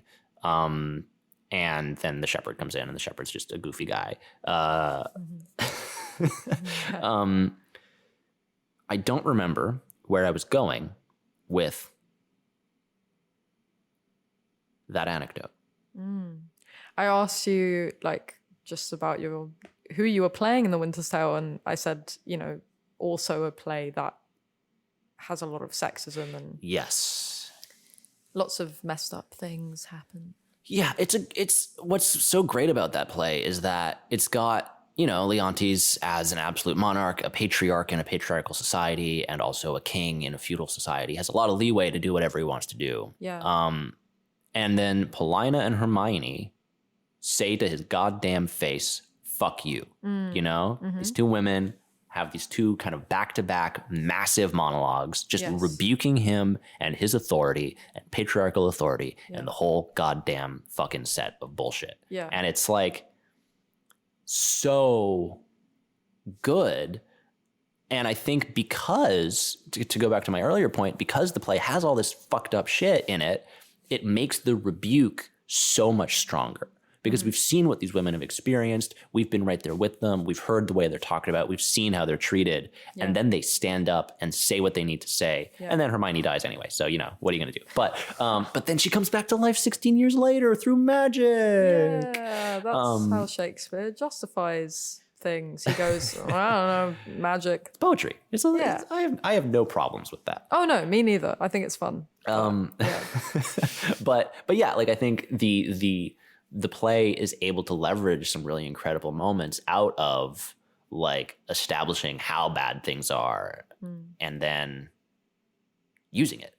And then the shepherd comes in, and the shepherd's just a goofy guy. I don't remember where I was going with that anecdote. I asked you like just about who you were playing in The Winter's Tale, and I said, also a play that has a lot of sexism and lots of messed up things happen. Yeah, it's what's so great about that play is that it's got Leontes as an absolute monarch, a patriarch in a patriarchal society, and also a king in a feudal society, has a lot of leeway to do whatever he wants to do. Yeah. And then Paulina and Hermione say to his goddamn face, fuck you. These two women have these two kind of back-to-back massive monologues, just rebuking him and his authority and patriarchal authority and the whole goddamn fucking set of bullshit. Yeah. And it's like so good. And I think because, to go back to my earlier point, because the play has all this fucked up shit in it, it makes the rebuke so much stronger. Because we've seen what these women have experienced. We've been right there with them. We've heard the way they're talking about. We've seen how they're treated. Yeah. And then they stand up and say what they need to say. Yeah. And then Hermione dies anyway. So, what are you going to do? But then she comes back to life 16 years later through magic. Yeah, that's how Shakespeare justifies things. He goes, I don't know, magic. It's poetry. I have no problems with that. Oh, no, me neither. I think it's fun. But yeah, like I think the play is able to leverage some really incredible moments out of like establishing how bad things are and then using it,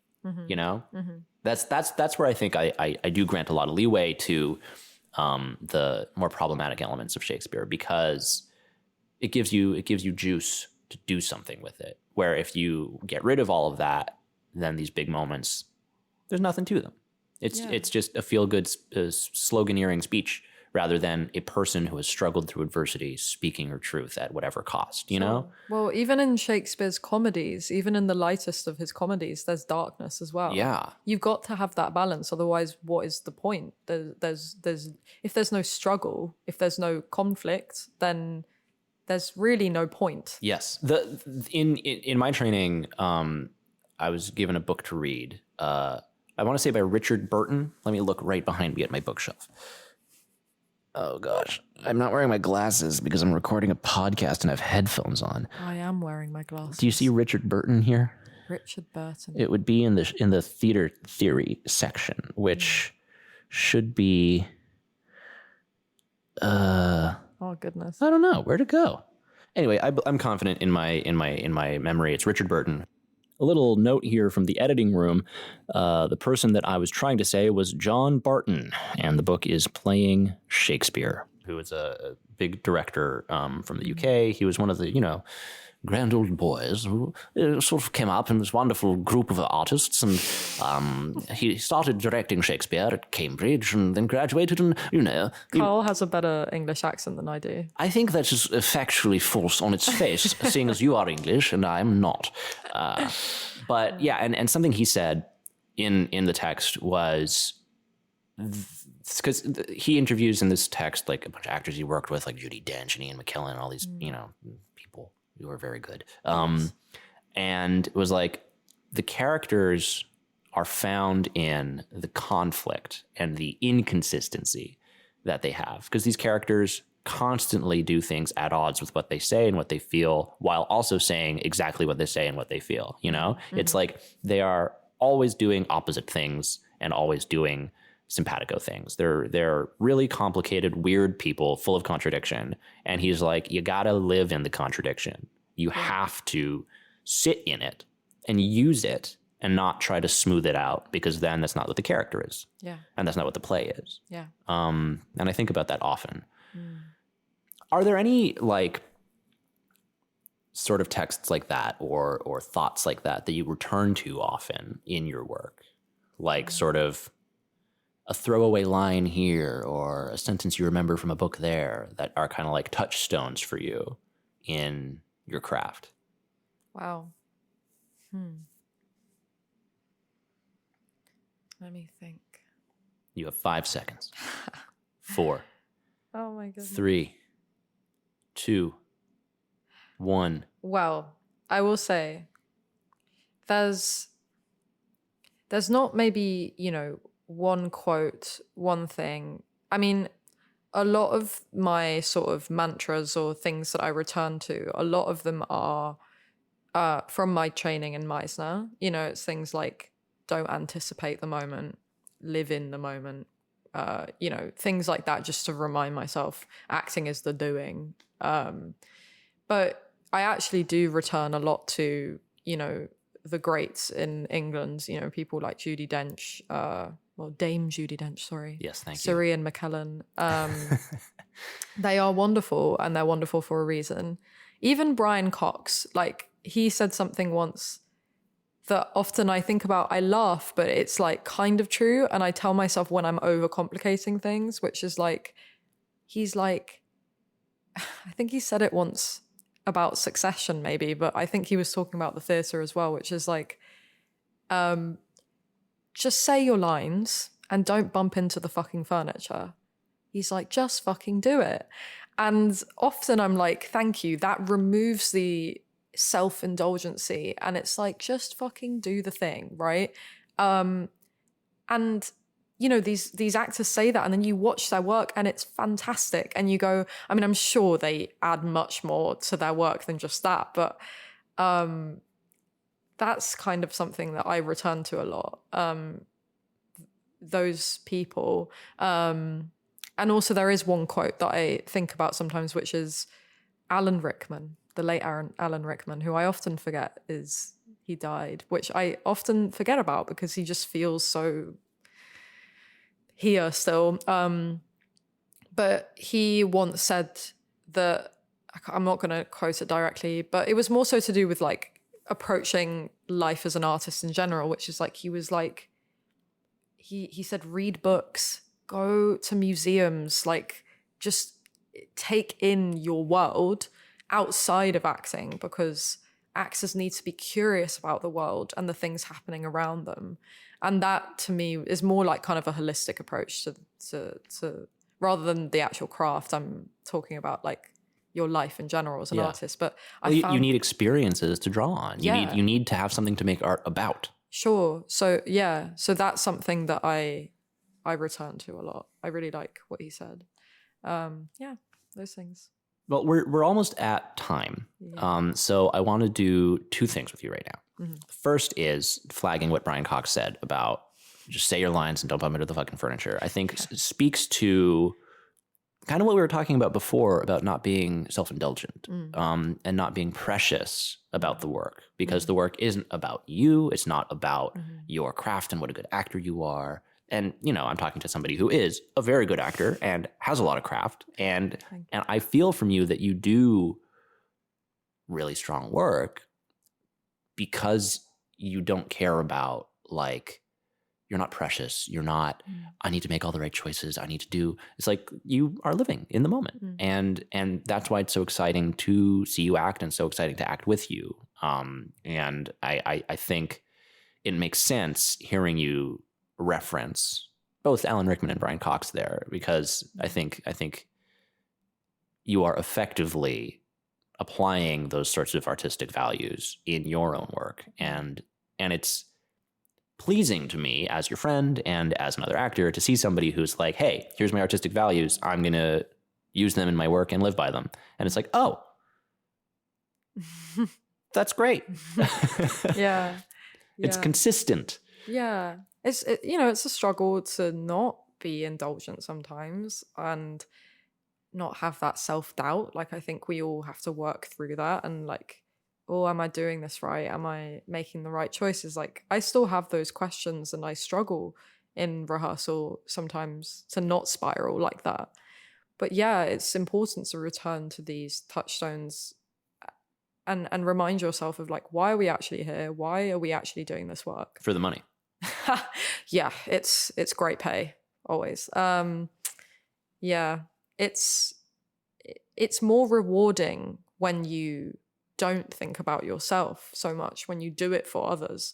That's where I think I do grant a lot of leeway to the more problematic elements of Shakespeare, because it gives you juice to do something with it, where if you get rid of all of that, then these big moments, there's nothing to them. It's just a feel-good sloganeering speech rather than a person who has struggled through adversity speaking her truth at whatever cost, know? Well, even in Shakespeare's comedies, even in the lightest of his comedies, there's darkness as well. Yeah. You've got to have that balance. Otherwise, what is the point? There's if there's no struggle, if there's no conflict, then there's really no point. Yes. In my training, I was given a book to read. I want to say by Richard Burton. Let me look right behind me at my bookshelf. Oh, gosh. I'm not wearing my glasses because I'm recording a podcast and I have headphones on. I am wearing my glasses. Do you see Richard Burton here? Richard Burton. It would be in the theater theory section, which should be... oh, goodness. I don't know. Where'd it go? Anyway, I'm confident in my memory. It's Richard Burton. A little note here from the editing room. The person that I was trying to say was John Barton, and the book is Playing Shakespeare, who is a big director from the UK. He was one of the, grand old boys who sort of came up in this wonderful group of artists, and he started directing Shakespeare at Cambridge and then graduated, and Carl has a better English accent than I do. I think that is factually false on its face, seeing as you are English and I am not. But yeah, and something he said in the text was, because he interviews in this text like a bunch of actors he worked with, like Judi Dench and Ian McKellen and all these people who are very good. And it was like the characters are found in the conflict and the inconsistency that they have, because these characters constantly do things at odds with what they say and what they feel, while also saying exactly what they say and what they feel. It's like they are always doing opposite things and always doing simpatico things. They're really complicated, weird people full of contradiction. And he's like, you gotta live in the contradiction. You have to sit in it and use it and not try to smooth it out, because then that's not what the character is. Yeah. And that's not what the play is. Yeah. And I think about that often. Are there any like sort of texts like that or thoughts like that you return to often in your work? Like sort of a throwaway line here or a sentence you remember from a book there that are kind of like touchstones for you in your craft? Wow. Let me think. You have 5 seconds. 4. Oh my goodness. 3, 2, 1. Well, I will say there's not maybe, one quote, one thing. I mean, a lot of my sort of mantras or things that I return to, a lot of them are from my training in Meisner. It's things like don't anticipate the moment, live in the moment, things like that, just to remind myself acting is the doing. But I actually do return a lot to, the greats in England, people like Judi Dench, Dame Judi Dench, sorry. Yes, thank you. Surrey and McKellen. They are wonderful, and they're wonderful for a reason. Even Brian Cox, like, he said something once that often I think about, I laugh, but it's like kind of true. And I tell myself when I'm overcomplicating things, which is like, he's like, I think he said it once about Succession maybe, but I think he was talking about the theatre as well, which is like, just say your lines and don't bump into the fucking furniture. He's like, just fucking do it. And often I'm like, thank you. That removes the self-indulgency, and it's like, just fucking do the thing, right? And these actors say that, and then you watch their work and it's fantastic, and you go, I mean, I'm sure they add much more to their work than just that, but that's kind of something that I return to a lot. Those people, and also there is one quote that I think about sometimes, which is Alan Rickman, the late Alan Rickman, who I often forget he died, which I often forget about because he just feels so here still. But he once said that, I'm not going to quote it directly, but it was more so to do with like approaching life as an artist in general, which is like, he was like, he said, read books, go to museums, like just take in your world outside of acting, because actors need to be curious about the world and the things happening around them. And that to me is more like kind of a holistic approach to rather than the actual craft. I'm talking about like your life in general as an artist. But you need experiences to draw on. Yeah. You need to have something to make art about. Sure. So that's something that I return to a lot. I really like what he said. Those things. Well, we're almost at time. Yeah. So I want to do two things with you right now. Mm-hmm. First is flagging what Brian Cox said about just say your lines and don't bump into the fucking furniture. I think speaks to kind of what we were talking about before about not being self-indulgent, and not being precious about the work, because the work isn't about you. It's not about your craft and what a good actor you are. And, I'm talking to somebody who is a very good actor and has a lot of craft. And I feel from you that you do really strong work because you don't care about, like, you're not precious. You're not, I need to make all the right choices. I need to do, it's like you are living in the moment. And that's why it's so exciting to see you act and so exciting to act with you. And I think it makes sense hearing you reference both Alan Rickman and Brian Cox there, because I think you are effectively applying those sorts of artistic values in your own work. And it's pleasing to me as your friend and as another actor to see somebody who's like, hey, here's my artistic values. I'm going to use them in my work and live by them. And it's like, oh, that's great. Yeah. It's consistent. Yeah. It's a struggle to not be indulgent sometimes and not have that self-doubt. Like, I think we all have to work through that and like, oh, am I doing this right? Am I making the right choices? Like, I still have those questions and I struggle in rehearsal sometimes to not spiral like that. But yeah, it's important to return to these touchstones and remind yourself of like, why are we actually here? Why are we actually doing this work? For the money. Yeah, it's great pay always. Yeah, it's more rewarding when you don't think about yourself so much, when you do it for others.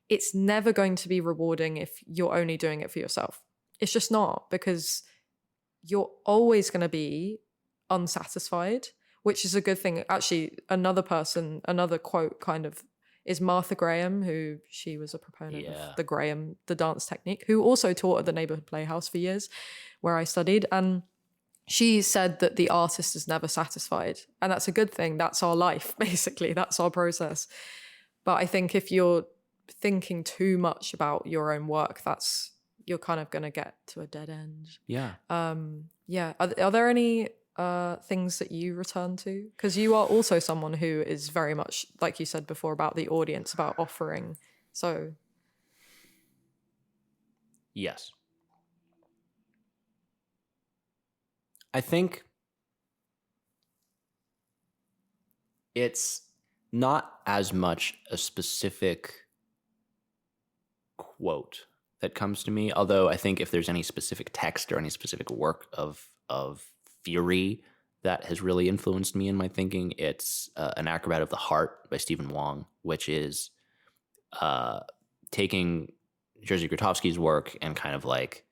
It's never going to be rewarding if you're only doing it for yourself. It's just not, because you're always going to be unsatisfied, which is a good thing. Actually, another quote kind of is Martha Graham, who she was a proponent of the dance technique, who also taught at the Neighborhood Playhouse for years, where I studied. And she said that the artist is never satisfied. And that's a good thing. That's our life, basically. That's our process. But I think if you're thinking too much about your own work, that's you're kind of going to get to a dead end. Yeah. Yeah. Are there any things that you return to? Because you are also someone who is very much, like you said before, about the audience, about offering. So. Yes. I think it's not as much a specific quote that comes to me, although I think if there's any specific text or any specific work of theory that has really influenced me in my thinking, it's An Acrobat of the Heart by Yibin Wang, which is taking Jerzy Grotowski's work and kind of like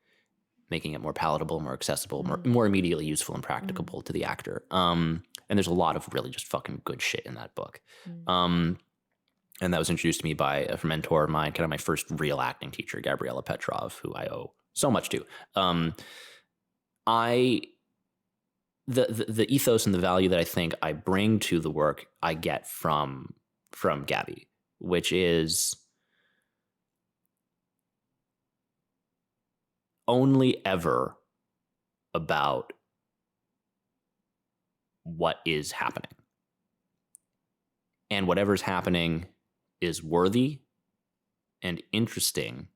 making it more palatable, more accessible, more immediately useful and practicable to the actor. And there's a lot of really just fucking good shit in that book. And that was introduced to me by a mentor of mine, kind of my first real acting teacher, Gabriela Petrov, who I owe so much to. The ethos and the value that I think I bring to the work I get from Gabby, which is only ever about what is happening. And whatever's happening is worthy and interesting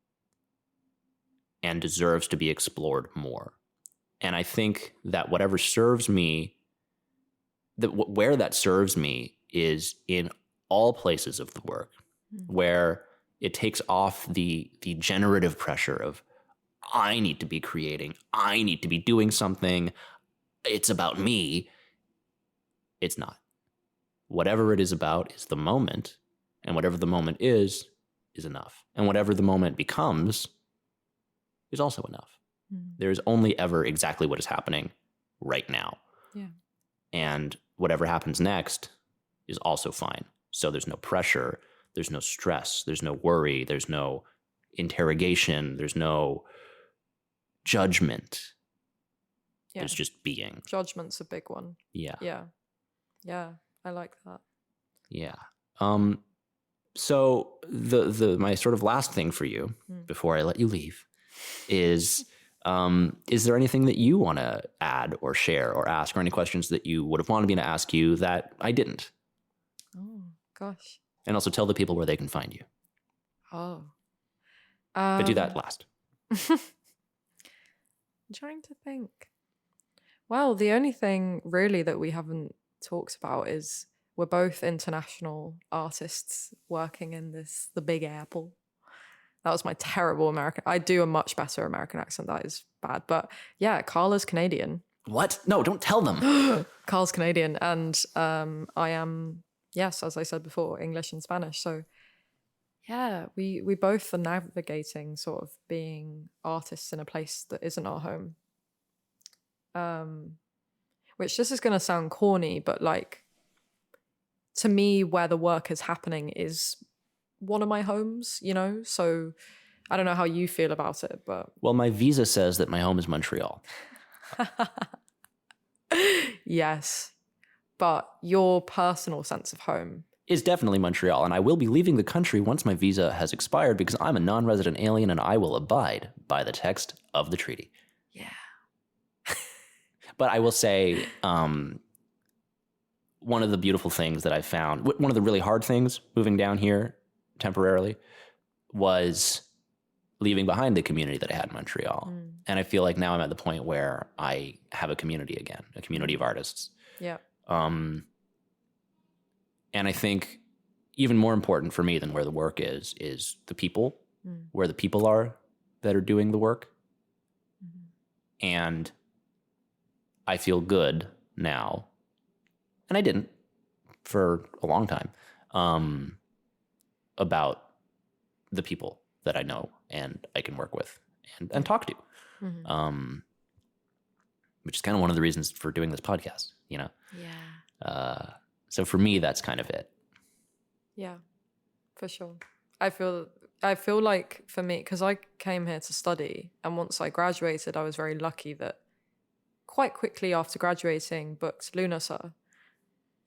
and deserves to be explored more. And I think that whatever serves me, where that serves me is in all places of the work, where it takes off the generative pressure of, I need to be creating, I need to be doing something, it's about me. It's not. Whatever it is about is the moment, and whatever the moment is enough. And whatever the moment becomes is also enough. There is only ever exactly what is happening right now. Yeah. And whatever happens next is also fine. So there's no pressure, there's no stress, there's no worry, there's no interrogation, there's no judgment. Yeah. There's just being. Judgment's a big one. Yeah. Yeah. Yeah. I like that. Yeah. So my sort of last thing for you before I let you leave is there anything that you want to add or share or ask, or any questions that you would have wanted me to ask you that I didn't? Oh, gosh. And also tell the people where they can find you. Oh. But do that last. I'm trying to think. Well, the only thing really that we haven't talked about is we're both international artists working in the Big Apple. That was my terrible American. I do a much better American accent. That is bad. But yeah, Carla's Canadian. What? No, don't tell them. Carl's Canadian. And I am, yes, as I said before, English and Spanish. So yeah, we both are navigating sort of being artists in a place that isn't our home. Which this is going to sound corny, but like, to me, where the work is happening is one of my homes, you know? So I don't know how you feel about it, but... Well, my visa says that my home is Montreal. Yes. But your personal sense of home is definitely Montreal, and I will be leaving the country once my visa has expired because I'm a non-resident alien and I will abide by the text of the treaty. Yeah. But I will say, one of the beautiful things that I found, one of the really hard things moving down here temporarily, was leaving behind the community that I had in Montreal. And I feel like now I'm at the point where I have a community again, a community of artists. Yeah. And I think even more important for me than where the work is the people, where the people are that are doing the work. And I feel good now, and I didn't for a long time, about the people that I know and I can work with and talk to, which is kind of one of the reasons for doing this podcast, you know? Yeah. So for me, that's kind of it. Yeah, for sure. I feel like for me, because I came here to study, and once I graduated, I was very lucky that quite quickly after graduating booked Lughnasa.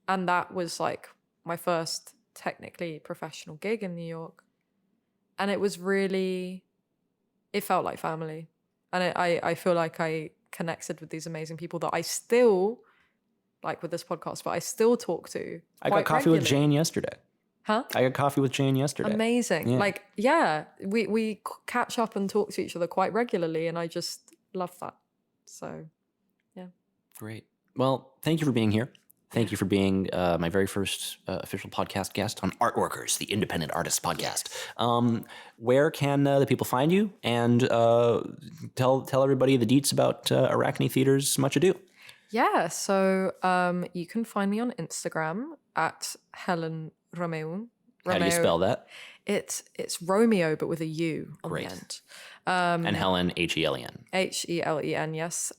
And that was like my first technically professional gig in New York. And it was really it felt like family. And I feel like I connected with these amazing people that I still, like with this podcast, but I still talk to. I got coffee with Jane yesterday. Huh? I got coffee with Jane yesterday. Amazing. Yeah. We catch up and talk to each other quite regularly, and I just love that. So, yeah. Great. Well, thank you for being here. Thank you for being my very first official podcast guest on Artworkers, the Independent Artists Podcast. Where can the people find you? And tell everybody the deets about Arachne Theater's Much Ado. Yeah, so you can find me on Instagram at Helen Romeu. How do you spell that? It's Romeo, but with a U on the end. And Helen, Helen. Helen, yes.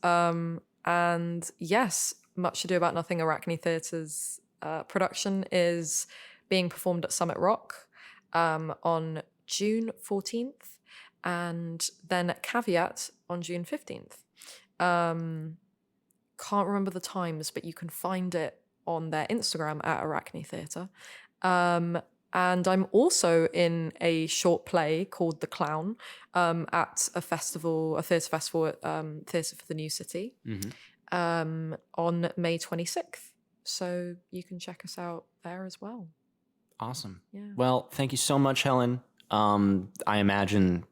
And yes, Much Ado About Nothing, Arachne Theatre's production is being performed at Summit Rock on June 14th, and then at Caveat on June 15th. Can't remember the times, but you can find it on their Instagram at Arachne Theatre. And I'm also in a short play called The Clown at a theatre festival at Theatre for the New City on May 26th. So you can check us out there as well. Awesome. Yeah. Well, thank you so much, Helen. I imagine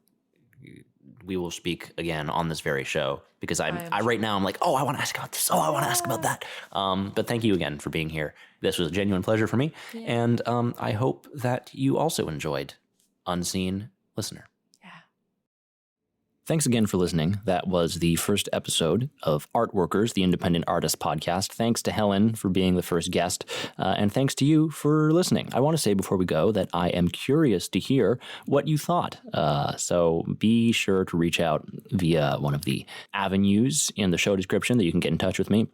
we will speak again on this very show, because I right now I'm like, I want to ask about this. I want to ask about that. But thank you again for being here. This was a genuine pleasure for me. Yeah. And I hope that you also enjoyed Unseen Listener. Yeah. Thanks again for listening. That was the first episode of Artworkers, the Independent Artist Podcast. Thanks to Helen for being the first guest, and thanks to you for listening. I want to say before we go that I am curious to hear what you thought. So be sure to reach out via one of the avenues in the show description that you can get in touch with me,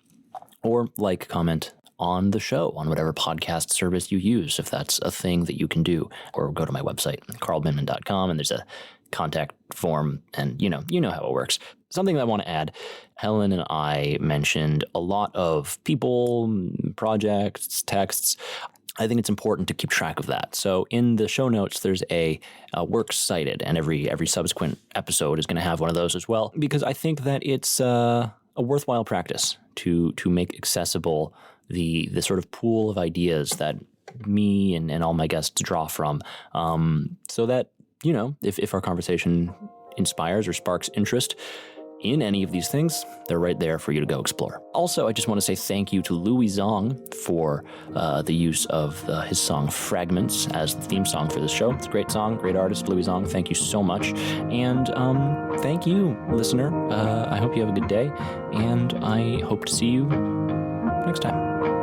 or comment on the show on whatever podcast service you use, if that's a thing that you can do, or go to my website, carlbinman.com, and there's a contact form, and you know how it works. Something that I want to add, Helen and I mentioned a lot of people, projects, texts. I think it's important to keep track of that. So in the show notes, there's a works cited, and every subsequent episode is going to have one of those as well, because I think that it's a worthwhile practice to make accessible the sort of pool of ideas that me and all my guests draw from, so that, if our conversation inspires or sparks interest in any of these things, they're right there for you to go explore. Also, I just want to say thank you to Louis Zong for the use of his song Fragments as the theme song for this show. It's a great song, great artist, Louis Zong. Thank you so much. And thank you, listener. I hope you have a good day, and I hope to see you next time.